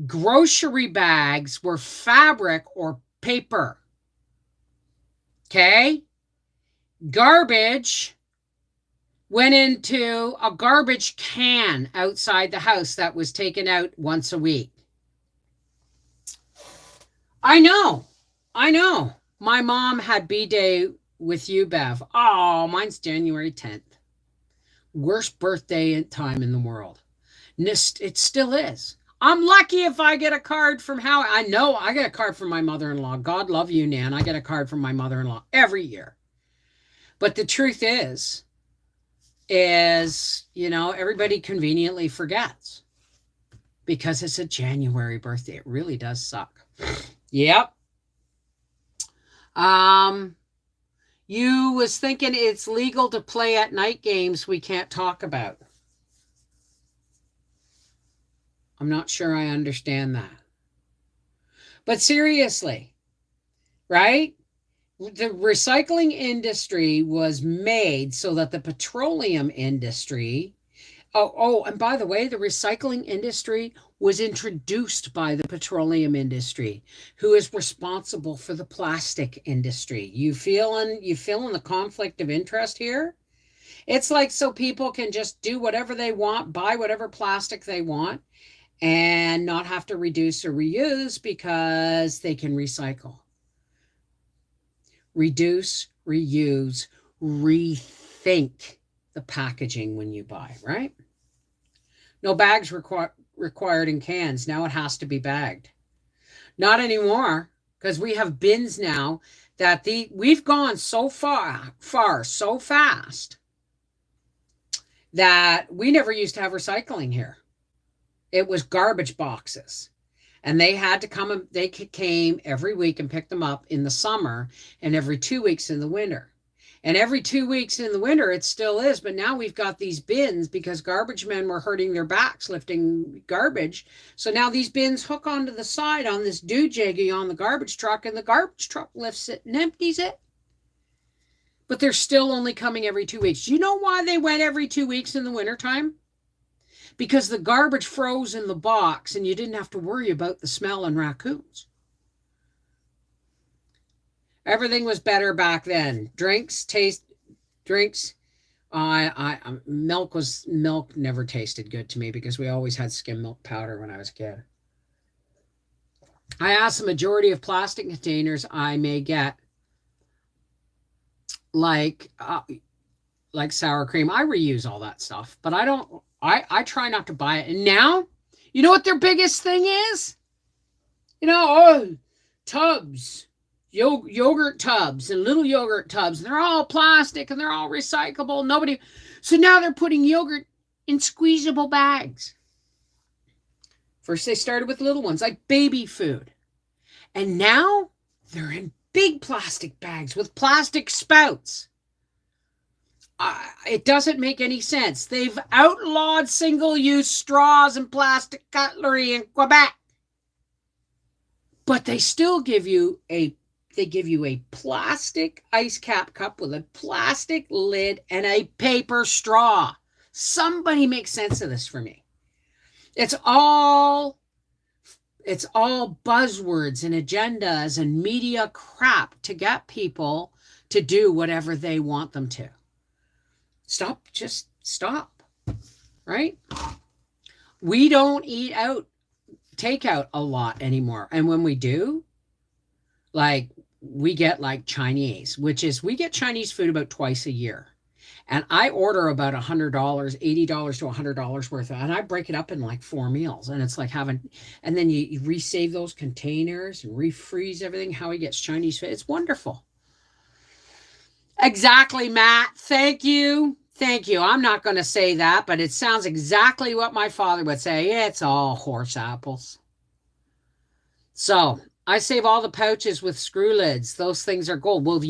grocery bags were fabric or paper. Okay? Garbage went into a garbage can outside the house that was taken out once a week. I know. My mom had B-Day with you, Bev. Oh, mine's January 10th. Worst birthday time in the world. It still is. I'm lucky if I get a card from Howie. I know I get a card from my mother-in-law. God love you, Nan. I get a card from my mother-in-law every year. But the truth is, everybody conveniently forgets because it's a January birthday. It really does suck. Yep. You was thinking it's legal to play at night games we can't talk about. I'm not sure I understand that. But seriously, right? The recycling industry was made so that the petroleum industry, and by the way, the recycling industry was introduced by the petroleum industry, who is responsible for the plastic industry. You feeling the conflict of interest here? It's like so people can just do whatever they want, buy whatever plastic they want, and not have to reduce or reuse because they can recycle. Reduce, reuse, rethink the packaging when you buy, right? No bags required in cans. Now it has to be bagged. Not anymore, because we have bins now that we've gone so far, so fast that we never used to have recycling here. It was garbage boxes. And they had to come, they came every week and picked them up in the summer and every 2 weeks in the winter. And every 2 weeks in the winter, it still is. But now we've got these bins because garbage men were hurting their backs lifting garbage. So now these bins hook onto the side on this doojaggy on the garbage truck, and the garbage truck lifts it and empties it. But they're still only coming every 2 weeks. Do you know why they went every 2 weeks in the wintertime? Because the garbage froze in the box and you didn't have to worry about the smell and raccoons. Everything was better back then. Milk never tasted good to me because we always had skim milk powder when I was a kid. I asked the majority of plastic containers I may get, like sour cream. I reuse all that stuff, but I try not to buy it. And now, you know what their biggest thing is? Tubs. Yogurt tubs and little yogurt tubs. And they're all plastic and they're all recyclable. So now they're putting yogurt in squeezable bags. First they started with little ones like baby food. And now they're in big plastic bags with plastic spouts. It doesn't make any sense. They've outlawed single-use straws and plastic cutlery in Quebec. But they still give you a plastic ice cap cup with a plastic lid and a paper straw. Somebody make sense of this for me. It's all buzzwords and agendas and media crap to get people to do whatever they want them to. Just stop, right? We don't eat takeout a lot anymore. And when we do, we get Chinese, we get Chinese food about twice a year. And I order about $100, $80 to $100 worth of, and I break it up in 4 meals. And it's and then you resave those containers and refreeze everything, how he gets Chinese food. It's wonderful. Exactly, Matt. Thank you. I'm not going to say that, but it sounds exactly what my father would say. It's all horse apples. So I save all the pouches with screw lids. Those things are gold. Well,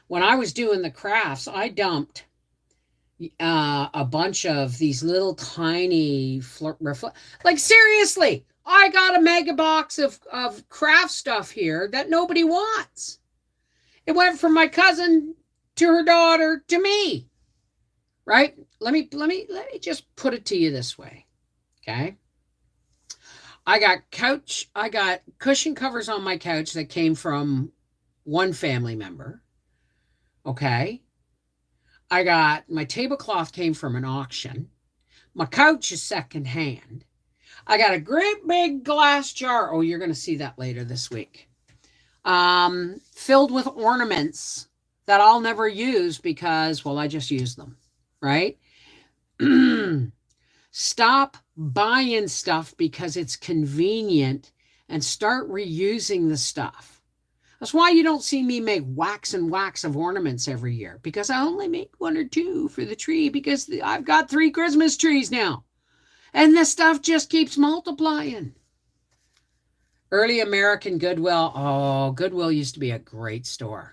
when I was doing the crafts, I dumped a bunch of these little tiny seriously, I got a mega box of craft stuff here that nobody wants. It went from my cousin to her daughter to me. Right? Let me just put it to you this way. Okay? I got cushion covers on my couch that came from one family member. Okay? I got my tablecloth came from an auction. My couch is secondhand. I got a great big glass jar. Oh, you're going to see that later this week. Filled with ornaments that I'll never use because, I just use them. Right? Stop buying stuff because it's convenient and start reusing the stuff. That's why you don't see me make wax and wax of ornaments every year, because I only make 1 or 2 for the tree because I've got 3 Christmas trees now. And this stuff just keeps multiplying. Early American Goodwill. Oh, Goodwill used to be a great store.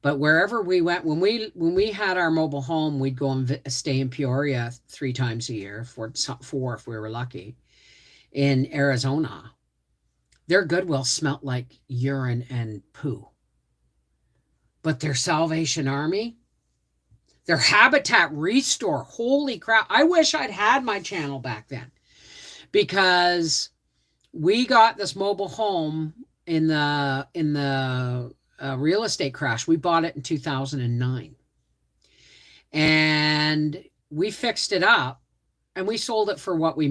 But wherever we went, when we had our mobile home, we'd go and stay in Peoria 3 times a year, 4 if we were lucky, in Arizona. Their Goodwill smelt like urine and poo. But their Salvation Army, their Habitat Restore, holy crap. I wish I'd had my channel back then, because we got this mobile home in the real estate crash. We bought it in 2009. And we fixed it up and we sold it for what we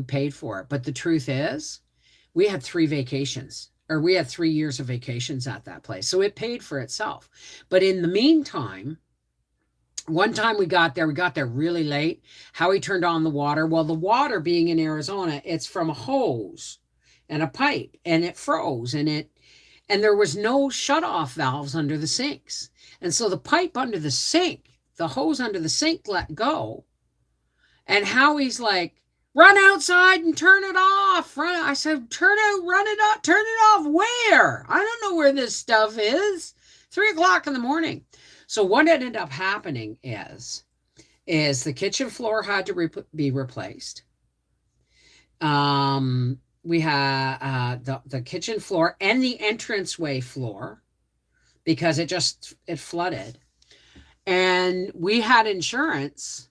paid for it. But the truth is, we had 3 vacations, or we had 3 years of vacations at that place. So it paid for itself. But in the meantime, one time we got there really late. Howie turned on the water. Well, the water, being in Arizona, it's from a hose and a pipe, and it froze, and there was no shutoff valves under the sinks. And so the pipe under the sink, the hose under the sink, let go. And Howie's like, run outside and turn it off. I said, run it off. Where? I don't know where this stuff is. 3 o'clock in the morning. So what ended up happening is the kitchen floor had to be replaced. We had the kitchen floor and the entranceway floor, because it flooded. And we had insurance.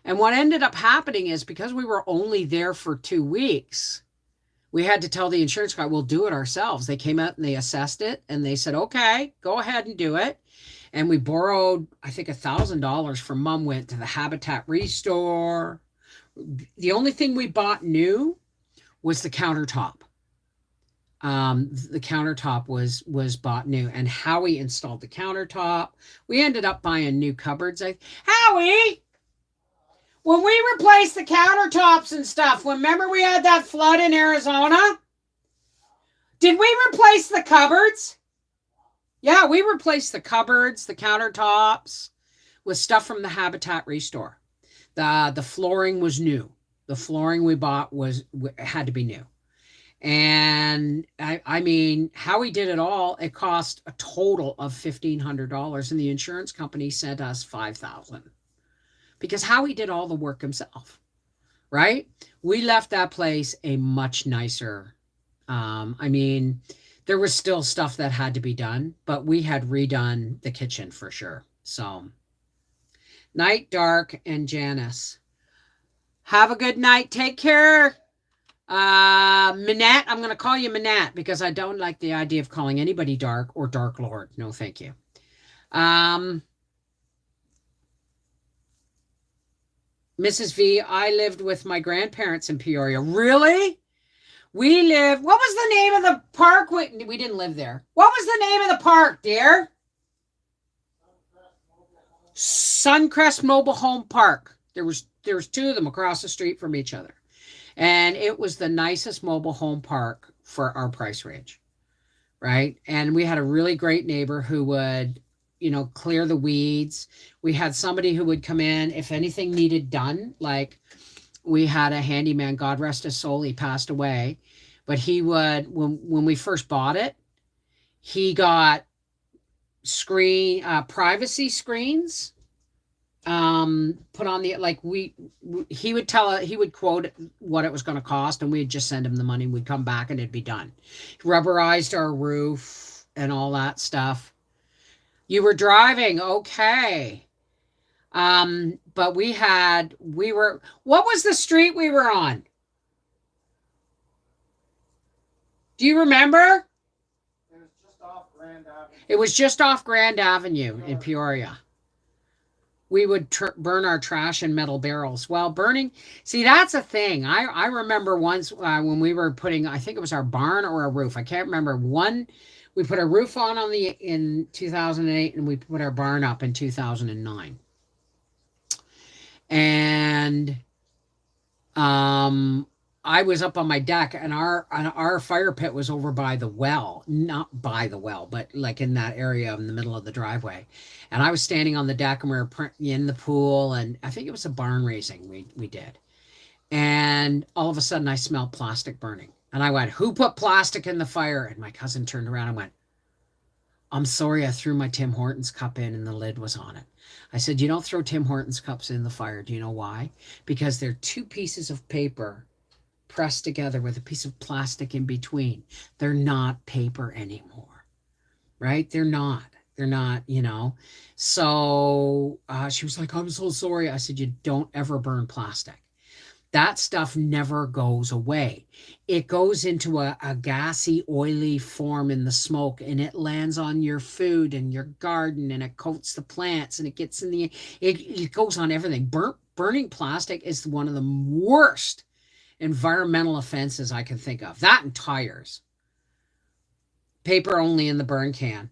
And what ended up happening is, because we were only there for 2 weeks, we had to tell the insurance guy, we'll do it ourselves. They came out and they assessed it, and they said, okay, go ahead and do it. And we borrowed, I think, $1,000 from Mom, went to the Habitat Restore. The only thing we bought new was the countertop. The countertop was bought new, and Howie installed the countertop. We ended up buying new cupboards. Howie, when we replaced the countertops and stuff, remember we had that flood in Arizona? Did we replace the cupboards? Yeah, we replaced the cupboards, the countertops, with stuff from the Habitat Restore. The flooring was new. The flooring we bought had to be new. And I mean, Howie did it all. It cost a total of $1,500, and the insurance company sent us $5,000, because Howie did all the work himself, right? We left that place a much nicer. I mean, there was still stuff that had to be done, but we had redone the kitchen for sure. So, night, Dark, and Janice. Have a good night. Take care. Minette, I'm going to call you Minette, because I don't like the idea of calling anybody Dark or Dark Lord. No, thank you. Mrs. V, I lived with my grandparents in Peoria. Really? What was the name of the park? We didn't live there. What was the name of the park, dear? Suncrest Mobile Home Park. There was 2 of them across the street from each other. And it was the nicest mobile home park for our price range, right? And we had a really great neighbor who would, clear the weeds. We had somebody who would come in if anything needed done. Like, we had a handyman, God rest his soul, he passed away. But he would, when we first bought it, he got privacy screens put on the, like, he would quote what it was going to cost, and we'd just send him the money. We'd come back and it'd be done. Rubberized our roof and all that stuff. You were driving, okay. But what was the street we were on? Do you remember? It was just off Grand Avenue. It was just off Grand Avenue in Peoria. We would burn our trash in metal barrels. Well, burning, see, that's a thing. I remember once when we were putting, I think it was our barn or a roof. I can't remember. We put a roof on in 2008, and we put our barn up in 2009. And I was up on my deck, and our fire pit was over by the well, not by the well, but like in that area in the middle of the driveway. And I was standing on the deck, and we were in the pool, and I think it was a barn raising we did. And all of a sudden I smelled plastic burning. And I went, who put plastic in the fire? And my cousin turned around and went, I'm sorry, I threw my Tim Hortons cup in and the lid was on it. I said, you don't throw Tim Hortons cups in the fire. Do you know why? Because they're 2 pieces of paper pressed together with a piece of plastic in between. They're not paper anymore, right? They're not, you know. So she was like, I'm so sorry. I said, you don't ever burn plastic. That stuff never goes away. It goes into a gassy, oily form in the smoke, and it lands on your food and your garden, and it coats the plants, and it gets in the, it goes on everything. Burning plastic is one of the worst environmental offenses I can think of. That and tires. Paper only in the burn can.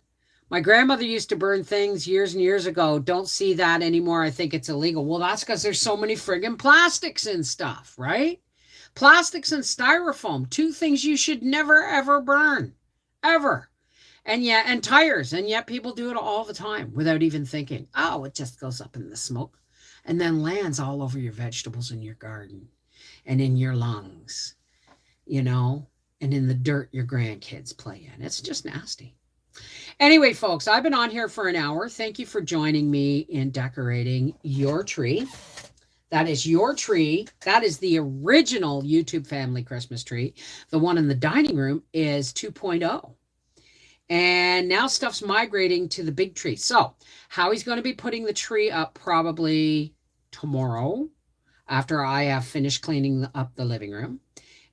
My grandmother used to burn things years and years ago. Don't see that anymore. I think it's illegal. Well, that's because there's so many friggin' plastics and stuff, right? Plastics and styrofoam, two things you should never, ever burn. Ever. And yeah, and tires. And yet people do it all the time without even thinking. Oh, it just goes up in the smoke and then lands all over your vegetables in your garden and in your lungs, you know, and in the dirt your grandkids play in. It's just nasty. Anyway, folks, I've been on here for an hour. Thank you for joining me in decorating your tree. That is your tree. That is the original YouTube family Christmas tree. The one in the dining room is 2.0. And now stuff's migrating to the big tree. So Howie's going to be putting the tree up probably tomorrow after I have finished cleaning up the living room.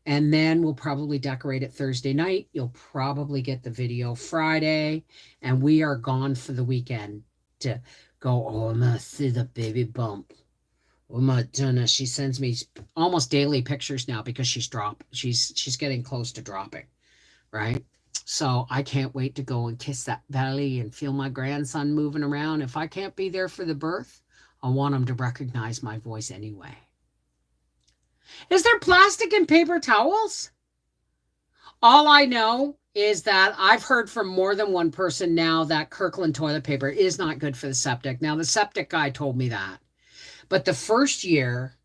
And then we'll probably decorate it Thursday night. You'll probably get the video Friday. And we are gone for the weekend to go, oh, I'm going to see the baby bump. Oh my goodness. She sends me almost daily pictures now because she's getting close to dropping, right? So I can't wait to go and kiss that belly and feel my grandson moving around. If I can't be there for the birth, I want him to recognize my voice anyway. Is there plastic and paper towels? All I know is that I've heard from more than one person now that Kirkland toilet paper is not good for the septic. Now, the septic guy told me that. But the first year,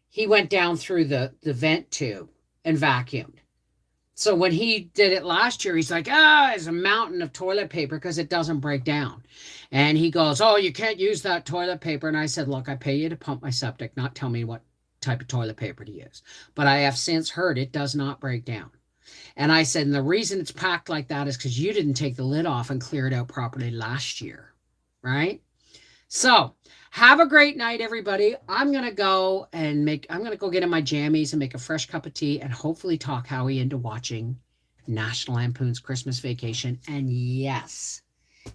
he went down through the vent tube and vacuumed. So when he did it last year, he's like, it's a mountain of toilet paper because it doesn't break down. And he goes, oh, you can't use that toilet paper. And I said, look, I pay you to pump my septic, not tell me what type of toilet paper to use. But I have since heard it does not break down. And I said, and the reason it's packed like that is because you didn't take the lid off and clear it out properly last year, right? So have a great night, everybody. I'm going to go get in my jammies and make a fresh cup of tea and hopefully talk Howie into watching National Lampoon's Christmas Vacation. And yes,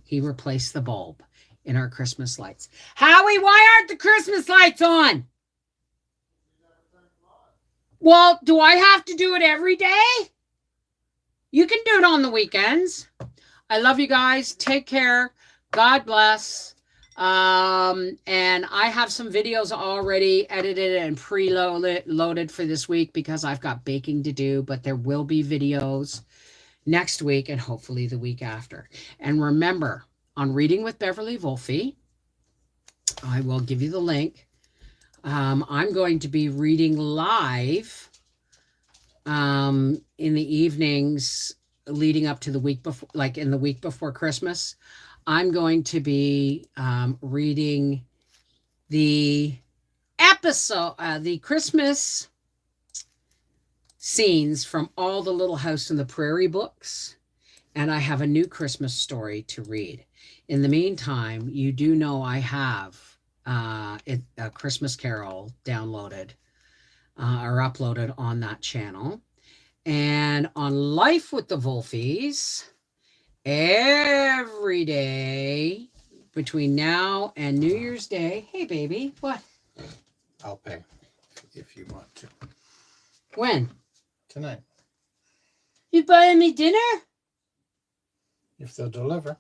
he replaced the bulb in our Christmas lights. Howie, why aren't the Christmas lights on? Well, do I have to do it every day? You can do it on the weekends. I love you guys. Take care. God bless. And I have some videos already edited and preloaded for this week because I've got baking to do, but there will be videos next week and hopefully the week after. And remember, on Reading with Beverly Wolfe, I will give you the link. I'm going to be reading live in the evenings leading up to the week before, like in the week before Christmas. I'm going to be reading the the Christmas scenes from all the Little House on the Prairie books. And I have a new Christmas story to read. In the meantime, you do know I have a Christmas Carol downloaded or uploaded on that channel. And on Life with the Wolfies, every day between now and New Year's Day. Hey, baby, what? I'll pay if you want to. When? Tonight. You buying me dinner? If they'll deliver.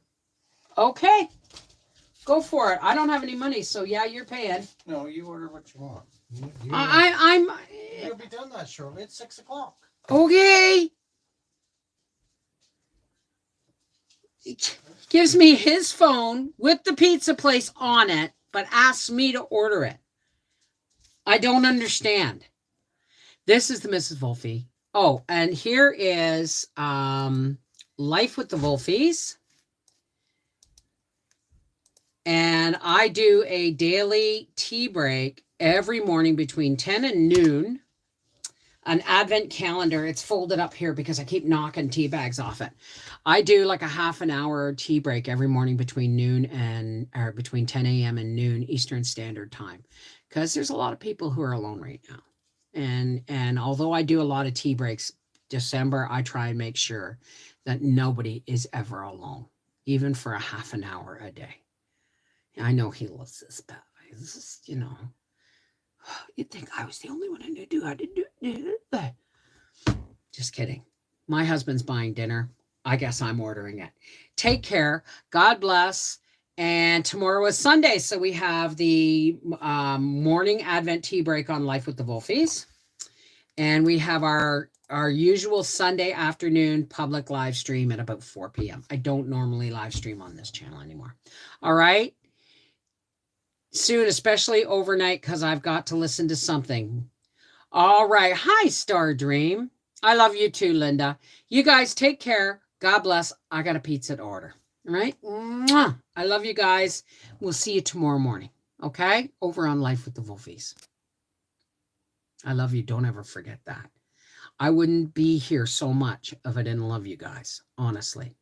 Okay. Go for it. I don't have any money, so yeah, you're paying. No, you order what you want. You'll be done that shortly. It's 6 o'clock. Okay. Gives me his phone with the pizza place on it, but asks me to order it. I don't understand. This is the Mrs. Wolfe. Oh, and here is Life with the Wolfies. And I do a daily tea break every morning between 10 and noon. an advent calendar. It's folded up here because I keep knocking tea bags off it. I do like a half an hour tea break every morning between noon and or between 10 a.m. and noon Eastern Standard Time, because there's a lot of people who are alone right now. And although I do a lot of tea breaks December, I try and make sure that nobody is ever alone, even for a half an hour a day. I know he loves this, but this is, you'd think I was the only one who knew how to do it. Just kidding. My husband's buying dinner. I guess I'm ordering it. Take care. God bless. And tomorrow is Sunday, so we have the morning Advent tea break on Life with the Wolfies. And we have our usual Sunday afternoon public live stream at about 4 p.m. I don't normally live stream on this channel anymore. All right. Soon, especially overnight, because I've got to listen to something. All right. Hi, Star Dream. I love you too, Linda. You guys take care. God bless. I got a pizza to order. All right. Mwah. I love you guys. We'll see you tomorrow morning. Okay? Over on Life with the Wolfies. I love you. Don't ever forget that. I wouldn't be here so much if I didn't love you guys. Honestly.